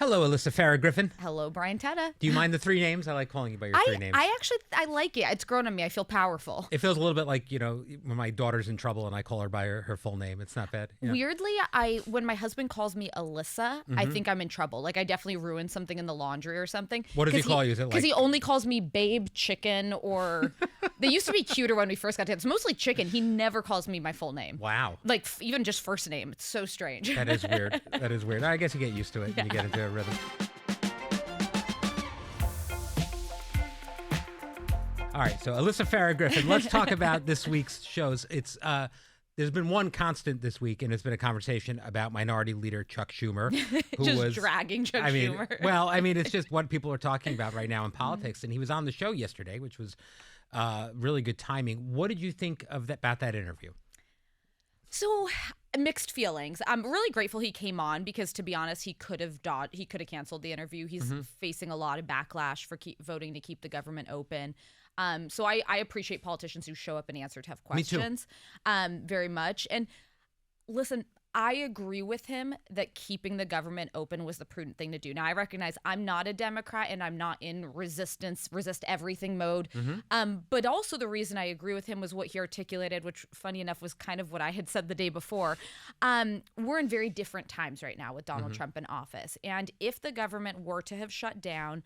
Hello, Alyssa Farah Griffin. Hello, Brian Tetta. Do you mind the three names? I like calling you by your three names. I like it. It's grown on me. I feel powerful. It feels a little bit like, when my daughter's in trouble and I call her by her full name. It's not bad. Yeah. Weirdly, when my husband calls me Alyssa, I think I'm in trouble. Like, I definitely ruined something in the laundry or something. What does he call you? Is it because he only calls me babe, chicken, or they used to be cuter when we first got together. It's mostly chicken. He never calls me my full name. Wow. Like, even just first name. It's so strange. That is weird. That is weird. I guess you get used to it and you get into a rhythm. All right, so Alyssa Farah Griffin, let's talk about this week's shows. It's there's been one constant this week, and it's been a conversation about Minority Leader Chuck Schumer, who was dragging Chuck Schumer. Well, it's just what people are talking about right now in politics, and he was on the show yesterday, which was really good timing. What did you think about that interview? So mixed feelings. I'm really grateful he came on because, to be honest, he could have canceled the interview. He's facing a lot of backlash for voting to keep the government open. So I appreciate politicians who show up and answer tough questions. Me too. Very much. And listen, I agree with him that keeping the government open was the prudent thing to do. Now, I recognize I'm not a Democrat and I'm not in resist everything mode. But also the reason I agree with him was what he articulated, which, funny enough, was kind of what I had said the day before. We're in very different times right now with Donald Trump in office. And if the government were to have shut down,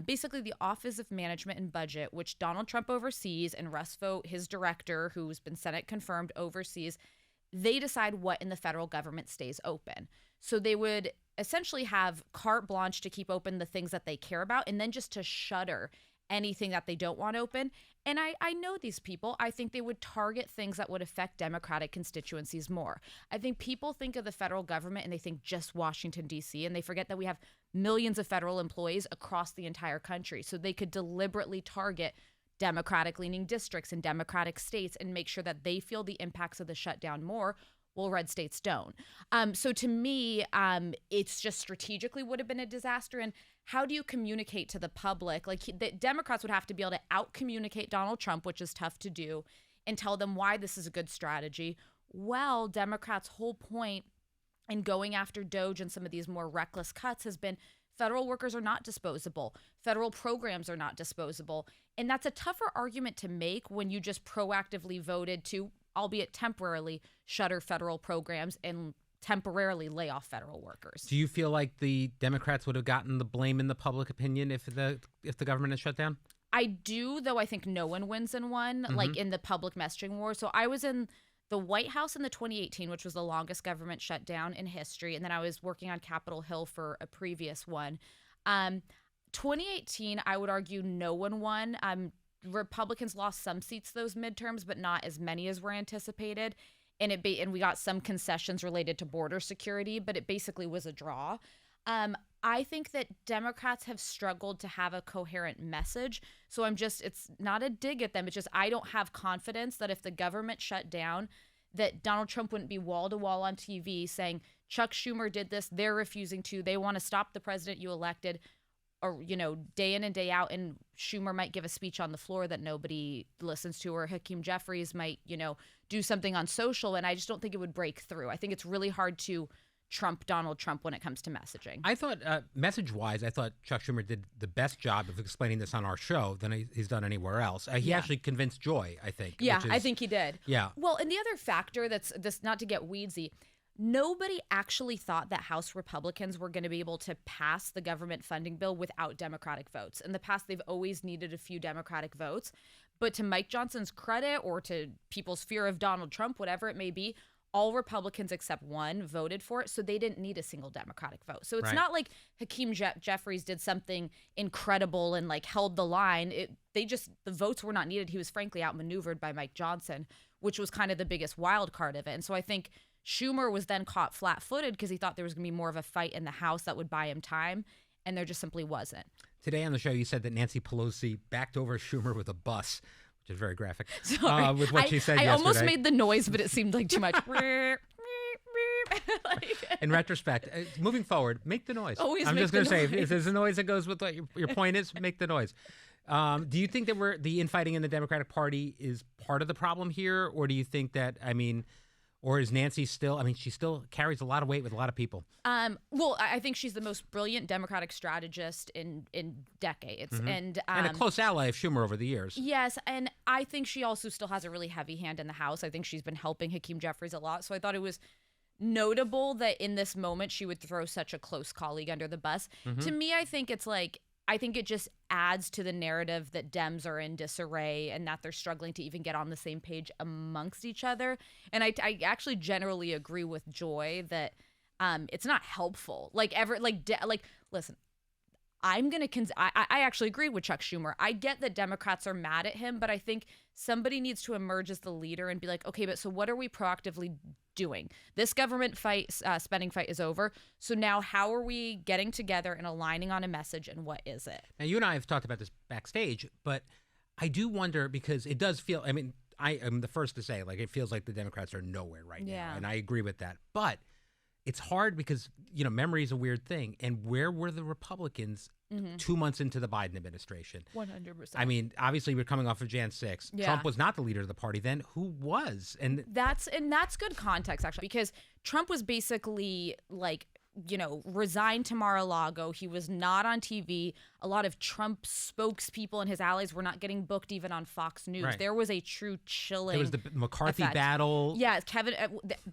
basically the Office of Management and Budget, which Donald Trump oversees, and Russ Vought, his director, who's been Senate confirmed, oversees, they decide what in the federal government stays open. So they would essentially have carte blanche to keep open the things that they care about and then just to shutter anything that they don't want open. And I know these people. I think they would target things that would affect Democratic constituencies more. I think people think of the federal government and they think just Washington, D.C., and they forget that we have millions of federal employees across the entire country. So they could deliberately target Democratic-leaning districts in Democratic states and make sure that they feel the impacts of the shutdown more, while red states don't. So to me, it's just strategically would have been a disaster. And how do you communicate to the public? Like, the Democrats would have to be able to out-communicate Donald Trump, which is tough to do, and tell them why this is a good strategy. Well, Democrats' whole point in going after DOGE and some of these more reckless cuts has been federal workers are not disposable. Federal programs are not disposable. And that's a tougher argument to make when you just proactively voted to, albeit temporarily, shutter federal programs and temporarily lay off federal workers. Do you feel like the Democrats would have gotten the blame in the public opinion if the government is shut down? I do, though I think no one wins in one, like in the public messaging war. So I was in the White House in the 2018, which was the longest government shutdown in history. And then I was working on Capitol Hill for a previous one. 2018, I would argue no one won. Republicans lost some seats those midterms, but not as many as were anticipated. And we got some concessions related to border security, but it basically was a draw. I think that Democrats have struggled to have a coherent message. So it's not a dig at them. It's just I don't have confidence that if the government shut down, that Donald Trump wouldn't be wall to wall on TV saying Chuck Schumer did this, they're refusing to, they want to stop the president you elected, or, day in and day out. And Schumer might give a speech on the floor that nobody listens to, or Hakeem Jeffries might, do something on social. And I just don't think it would break through. I think it's really hard to trump Donald Trump when it comes to messaging. I thought, message-wise, Chuck Schumer did the best job of explaining this on our show than he's done anywhere else. He actually convinced Joy, I think. Yeah, I think he did. Yeah. Well, and the other factor that's this, not to get weedsy, nobody actually thought that House Republicans were going to be able to pass the government funding bill without Democratic votes. In the past, they've always needed a few Democratic votes. But to Mike Johnson's credit, or to people's fear of Donald Trump, whatever it may be, all Republicans except one voted for it, so they didn't need a single Democratic vote. So it's not like Hakeem Jeffries did something incredible and held the line. The votes were not needed. He was frankly outmaneuvered by Mike Johnson, which was kind of the biggest wild card of it. And so I think Schumer was then caught flat-footed because he thought there was going to be more of a fight in the House that would buy him time, and there just simply wasn't. Today on the show, you said that Nancy Pelosi backed over Schumer with a bus, which is very graphic. Sorry. With what she said yesterday. I almost made the noise, but it seemed like too much. In retrospect, moving forward, make the noise. Always I'm make just going to the say, noise. if there's a noise that goes with what your point is, make the noise. Do you think that the infighting in the Democratic Party is part of the problem here, or do you think that, Or is Nancy still? I mean, she still carries a lot of weight with a lot of people. Well, I think she's the most brilliant Democratic strategist in decades, and a close ally of Schumer over the years. Yes, and I think she also still has a really heavy hand in the House. I think she's been helping Hakeem Jeffries a lot. So I thought it was notable that in this moment she would throw such a close colleague under the bus. To me, I think it's like, I think it just adds to the narrative that Dems are in disarray and that they're struggling to even get on the same page amongst each other. And I actually generally agree with Joy that it's not helpful. Listen, I actually agree with Chuck Schumer. I get that Democrats are mad at him, but I think somebody needs to emerge as the leader and be like, okay, but so what are we proactively doing? This government spending fight is over. So now how are we getting together and aligning on a message, and what is it? Now, you and I have talked about this backstage, but I do wonder, because it does feel, I mean, I am the first to say, like, it feels like the Democrats are nowhere right now. And I agree with that. But it's hard because, memory is a weird thing. And where were the Republicans 2 months into the Biden administration? 100%. I mean, obviously, we're coming off of Jan 6. Yeah. Trump was not the leader of the party then. Who was? And that's good context, actually, because Trump was basically like, resigned to Mar-a-Lago. He was not on TV. A lot of Trump spokespeople and his allies were not getting booked even on Fox News. Right. There was a true chilling. There was the McCarthy effect. battle. Yeah,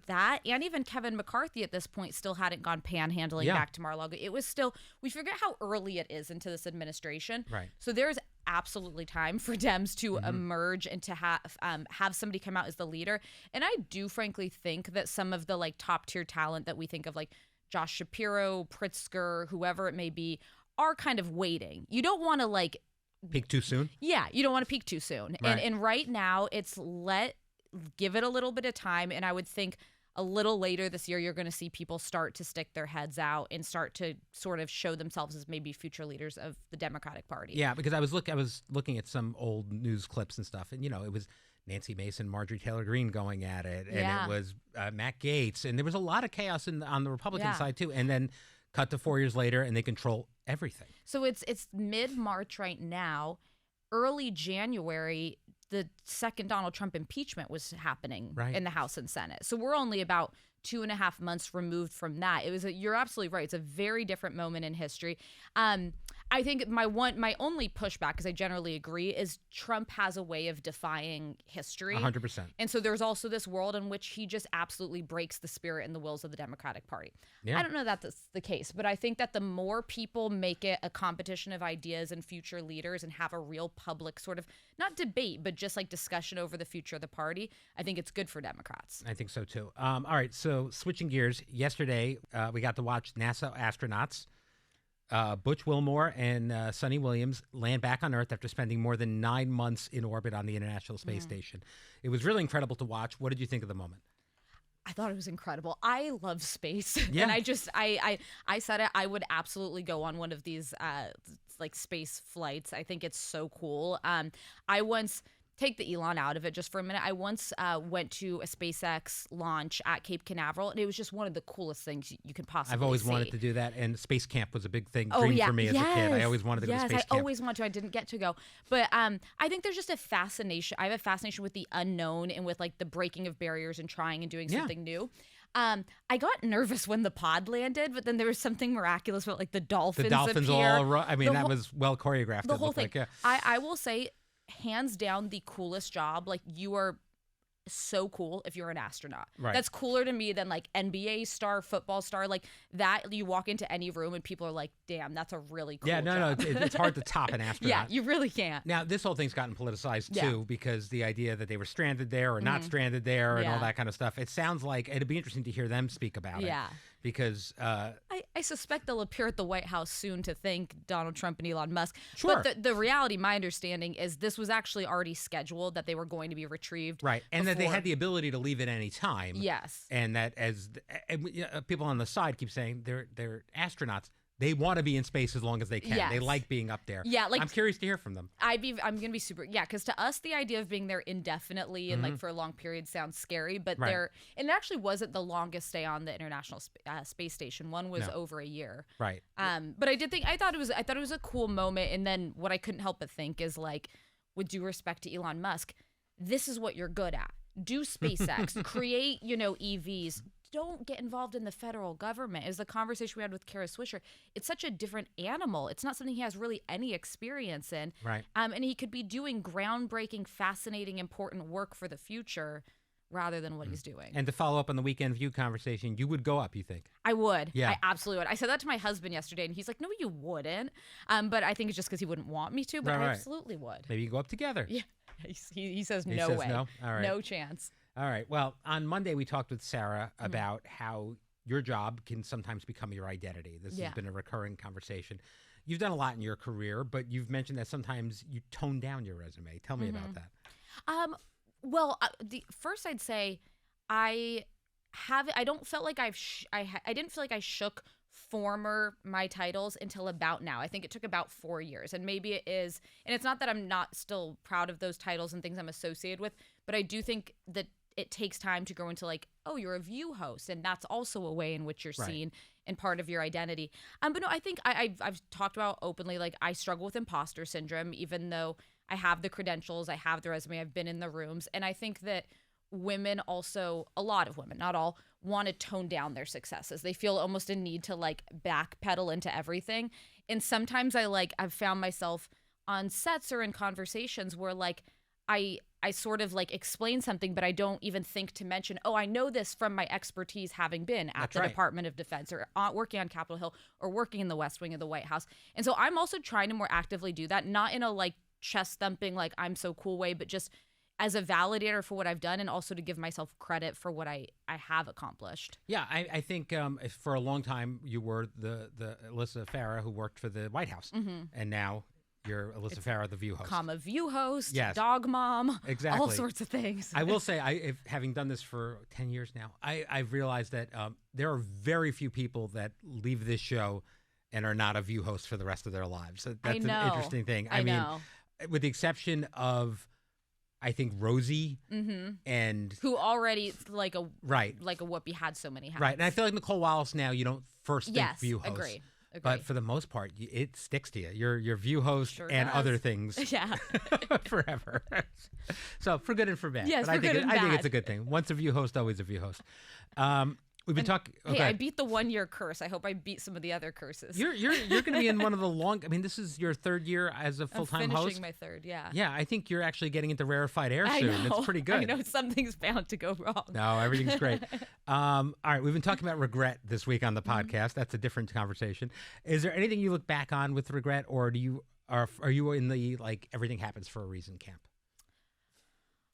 that and even Kevin McCarthy at this point still hadn't gone panhandling back to Mar-a-Lago. It was still, we forget how early it is into this administration. Right. So there's absolutely time for Dems to emerge and to have somebody come out as the leader. And I do frankly think that some of the like top tier talent that we think of, like Josh Shapiro, Pritzker, whoever it may be, are kind of waiting. You don't want to like peak too soon. Yeah, you don't want to peak too soon. Right. And right now it's give it a little bit of time. And I would think a little later this year, you're going to see people start to stick their heads out and start to sort of show themselves as maybe future leaders of the Democratic Party. Yeah, because I was looking at some old news clips and stuff, and it was Nancy Mason, Marjorie Taylor Greene going at it, and it was Matt Gaetz, and there was a lot of chaos on the Republican side too. And then cut to 4 years later, and they control everything. So it's mid-March right now. Early January, the second Donald Trump impeachment was happening in the House and Senate. So we're only about 2.5 months removed from that. You're absolutely right. It's a very different moment in history. I think my only pushback, because I generally agree, is Trump has a way of defying history. 100%. And so there's also this world in which he just absolutely breaks the spirit and the wills of the Democratic Party. Yeah. I don't know that that's the case, but I think that the more people make it a competition of ideas and future leaders and have a real public sort of, not debate, but just like discussion over the future of the party, I think it's good for Democrats. I think so too. All right, so switching gears, yesterday we got to watch NASA astronauts Butch Wilmore and Sonny Williams land back on Earth after spending more than 9 months in orbit on the International Space Station. It was really incredible to watch. What did you think of the moment? I thought it was incredible. I love space. Yeah. And I said it, I would absolutely go on one of these like space flights. I think it's so cool. I once, take the Elon out of it just for a minute, I once went to a SpaceX launch at Cape Canaveral, and it was just one of the coolest things you could possibly I've always see. wanted to do that, and space camp was a big dream for me as a kid. I always wanted to go to space camp. I always wanted to. I didn't get to go. But I think there's just a fascination. I have a fascination with the unknown and with like the breaking of barriers and trying and doing something new. I got nervous when the pod landed, but then there was something miraculous about like the dolphins appear. That was well choreographed. The whole thing. Like, yeah. I will say, hands down, the coolest job. Like, you are so cool if you're an astronaut. Right. That's cooler to me than like NBA star, football star. Like that, you walk into any room and people are like, damn, that's a really cool job. It's hard to top an astronaut. Yeah, you really can't. Now, this whole thing's gotten politicized too, because the idea that they were stranded there or not stranded there and all that kind of stuff. It sounds like it'd be interesting to hear them speak about it. Yeah. Because I suspect they'll appear at the White House soon to thank Donald Trump and Elon Musk. Sure. But the reality, my understanding, is this was actually already scheduled, that they were going to be retrieved. Right. And that they had the ability to leave at any time. Yes. And that people on the side keep saying they're astronauts. They want to be in space as long as they can. Yes. They like being up there. Yeah, like, I'm curious to hear from them. I'm gonna be super, because to us the idea of being there indefinitely and like for a long period sounds scary, but and it actually wasn't the longest stay on the International Space Station. One was over a year. Right. But I thought it was a cool moment. And then what I couldn't help but think is, like, with due respect to Elon Musk, this is what you're good at. do SpaceX, create, EVs. Don't get involved in the federal government. Is the conversation we had with Kara Swisher. It's such a different animal. It's not something he has really any experience in. Right. And he could be doing groundbreaking, fascinating, important work for the future rather than what he's doing. And to follow up on the Weekend View conversation, you would go up, you think? I would. Yeah. I absolutely would. I said that to my husband yesterday, and he's like, no, you wouldn't. But I think it's just because he wouldn't want me to, but I absolutely would. Maybe you go up together. Yeah. He says no way. No? All right. No chance. All right. Well, on Monday, we talked with Sarah about how your job can sometimes become your identity. This has been a recurring conversation. You've done a lot in your career, but you've mentioned that sometimes you tone down your resume. Tell me about that. Well, first I'd say I didn't feel like I shook former my titles until about now. I think it took about 4 years, and maybe it is, and it's not that I'm not still proud of those titles and things I'm associated with, but I do think that it takes time to grow into like, oh, you're a View host, and that's also a way in which you're seen and part of your identity. But no, I think I've talked about openly, like I struggle with imposter syndrome, even though I have the credentials, I have the resume, I've been in the rooms, and I think that women also, a lot of women, not all, want to tone down their successes. They feel almost a need to like backpedal into everything. And sometimes I've found myself on sets or in conversations where like I sort of like explain something, but I don't even think to mention, oh, I know this from my expertise having been at the Department of Defense or working on Capitol Hill or working in the West Wing of the White House. And so I'm also trying to more actively do that, not in a like chest thumping, like I'm so cool way, but just as a validator for what I've done and also to give myself credit for what I have accomplished. Yeah, I think for a long time you were the Alyssa Farah who worked for the White House, and now you're Alyssa Farah, the View host. View host, dog mom, exactly, all sorts of things. I will say, having done this for 10 years now, I've realized that there are very few people that leave this show and are not a View host for the rest of their lives. So that's an interesting thing. I mean, with the exception of, I think, Rosie and who already like a Whoopi had so many hats. Right, and I feel like Nicole Wallace now you don't first think View host. Agree. But for the most part, it sticks to you. You're View host and other things. Forever. So for good and for bad. Yes, but I think it's a good thing. Once a View host, always a View host. We've been talking. Okay. Hey, I beat the 1 year curse. I hope I beat some of the other curses. You're going to be in one of the long. I mean, this is your third year as a full-time host. Finishing my third, yeah. Yeah, I think you're actually getting into rarefied air soon. It's pretty good. I know something's bound to go wrong. No, everything's great. All right, we've been talking about regret this week on the podcast. That's a different conversation. Is there anything you look back on with regret, or are you in the like everything happens for a reason camp?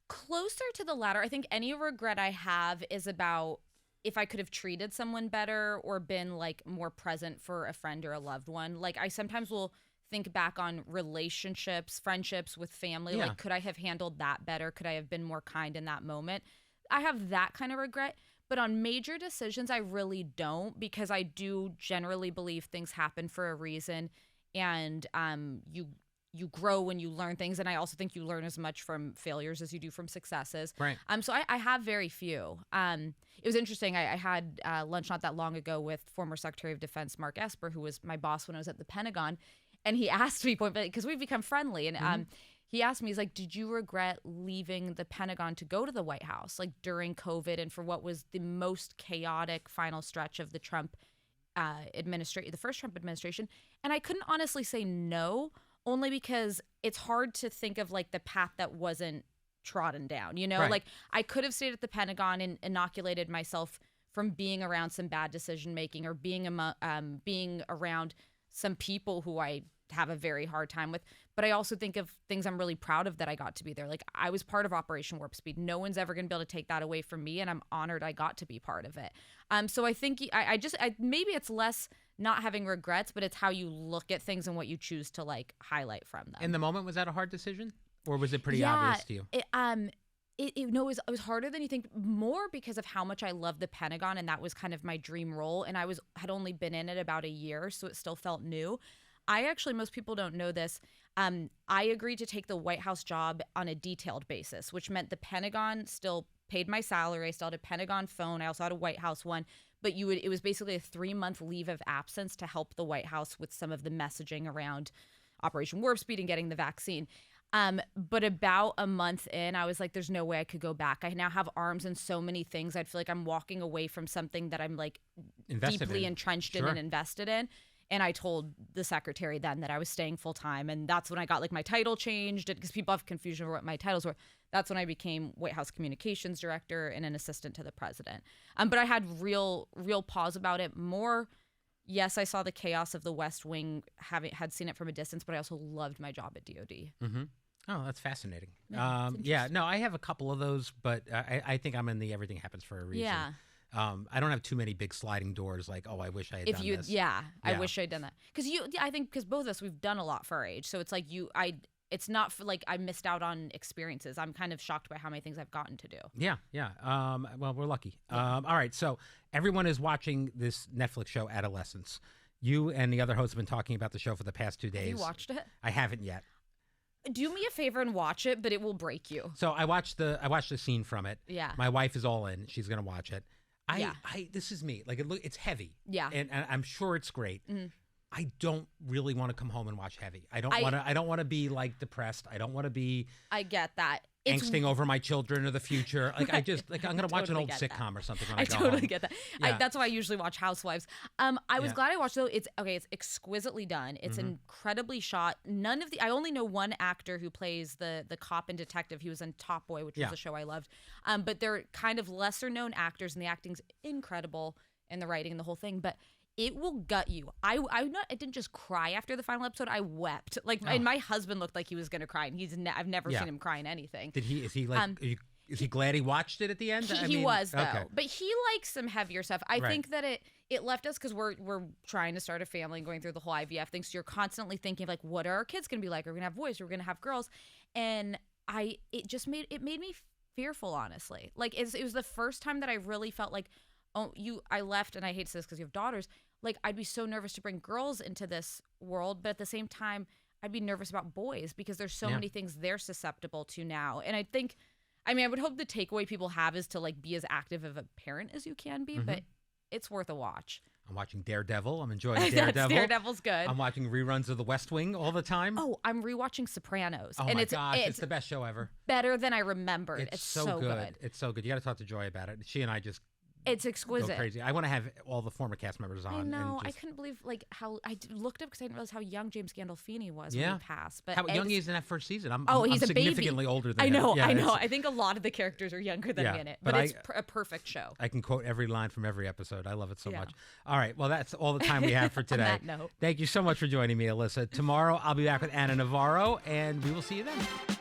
Closer to the latter. I think any regret I have is about if I could have treated someone better or been like more present for a friend or a loved one. Like I sometimes will think back on relationships, friendships with family. Like, could I have handled that better? Could I have been more kind in that moment? I have that kind of regret. But on major decisions, I really don't, because I do generally believe things happen for a reason, and you grow when you learn things, and I also think you learn as much from failures as you do from successes. Right. So I have very few. It was interesting. I had lunch not that long ago with former Secretary of Defense Mark Esper, who was my boss when I was at the Pentagon, and he asked me point blank, because we've become friendly, and he asked me, he's like, did you regret leaving the Pentagon to go to the White House, like during COVID and for what was the most chaotic final stretch of the Trump administration, the first Trump administration? And I couldn't honestly say no, only because it's hard to think of like the path that wasn't trodden down, you know? Right. Like I could have stayed at the Pentagon and inoculated myself from being around some bad decision making or being around some people who I have a very hard time with. But I also think of things I'm really proud of that I got to be there. Like I was part of Operation Warp Speed. No one's ever going to be able to take that away from me, and I'm honored I got to be part of it. So I think I maybe it's less not having regrets, but it's how you look at things and what you choose to like highlight from them. In the moment, was that a hard decision, or was it pretty obvious to you? It was harder than you think, more because of how much I love the Pentagon, and that was kind of my dream role. And I had only been in it about a year, so it still felt new. Most people don't know this. I agreed to take the White House job on a detailed basis, which meant the Pentagon still paid my salary. I still had a Pentagon phone. I also had a White House one. But it was basically a 3-month leave of absence to help the White House with some of the messaging around Operation Warp Speed and getting the vaccine. But about a month in, I was like, there's no way I could go back. I now have arms in so many things. I'd feel like I'm walking away from something that I'm like deeply entrenched in and invested in. And I told the secretary then that I was staying full time. And that's when I got like my title changed, because people have confusion over what my titles were. That's when I became White House Communications Director and an assistant to the president. But I had real pause about it. More, yes, I saw the chaos of the West Wing, had seen it from a distance, but I also loved my job at DOD. Mm-hmm. Oh, that's fascinating. No, I have a couple of those, but I think I'm in the everything happens for a reason. Yeah. I don't have too many big sliding doors like, oh, I wish I had done this. Yeah, I wish I'd done that. Because both of us, we've done a lot for our age. So it's like it's not for like I missed out on experiences. I'm kind of shocked by how many things I've gotten to do. Yeah. Well, we're lucky. All right. So everyone is watching this Netflix show, Adolescence. You and the other hosts have been talking about the show for the past 2 days. Have you watched it? I haven't yet. Do me a favor and watch it, but it will break you. So I watched the scene from it. Yeah. My wife is all in. She's gonna watch it. This is me. Like it's heavy. Yeah. And I'm sure it's great. Mm-hmm. I don't really want to come home and watch heavy. I don't want to be like depressed. I don't want to be. I get that. Angsting over my children or the future. Like I'm gonna watch an old sitcom or something. When I totally get that. Yeah. That's why I usually watch Housewives. I was glad I watched though. It's exquisitely done. It's incredibly shot. I only know one actor who plays the cop and detective. He was in Top Boy, which was a show I loved. But they're kind of lesser known actors, and the acting's incredible, and the writing and the whole thing. But it will gut you. I didn't just cry after the final episode. I wept. And my husband looked like he was going to cry, and I've never seen him cry in anything. Is he glad he watched it at the end? He was though. Okay. But he likes some heavier stuff. I think that it left us, because we're trying to start a family and going through the whole IVF thing. So you're constantly thinking like, what are our kids going to be like? Are we going to have boys? Are we going to have girls? And it made me fearful, honestly. Like it was the first time that I really felt like, I left, and I hate to say this because you have daughters. Like, I'd be so nervous to bring girls into this world, but at the same time, I'd be nervous about boys because there's so many things they're susceptible to now. And I would hope the takeaway people have is to like be as active of a parent as you can be, but it's worth a watch. I'm watching Daredevil. I'm enjoying Daredevil. Daredevil's good. I'm watching reruns of The West Wing all the time. Oh, I'm rewatching Sopranos. Oh, my gosh. It's the best show ever. Better than I remembered. It's so good. It's so good. You got to talk to Joy about it. She and I just... It's exquisite. Go crazy. I want to have all the former cast members on. I know. I couldn't believe how I looked up because I didn't realize how young James Gandolfini was when he passed. But how young he is in that first season. I'm he's a significantly baby. older than I know. him. Yeah, I know. I think a lot of the characters are younger than me in it, but it's a perfect show. I can quote every line from every episode. I love it so much. All right. Well, that's all the time we have for today. On that note. Thank you so much for joining me, Alyssa. Tomorrow I'll be back with Anna Navarro, and we will see you then.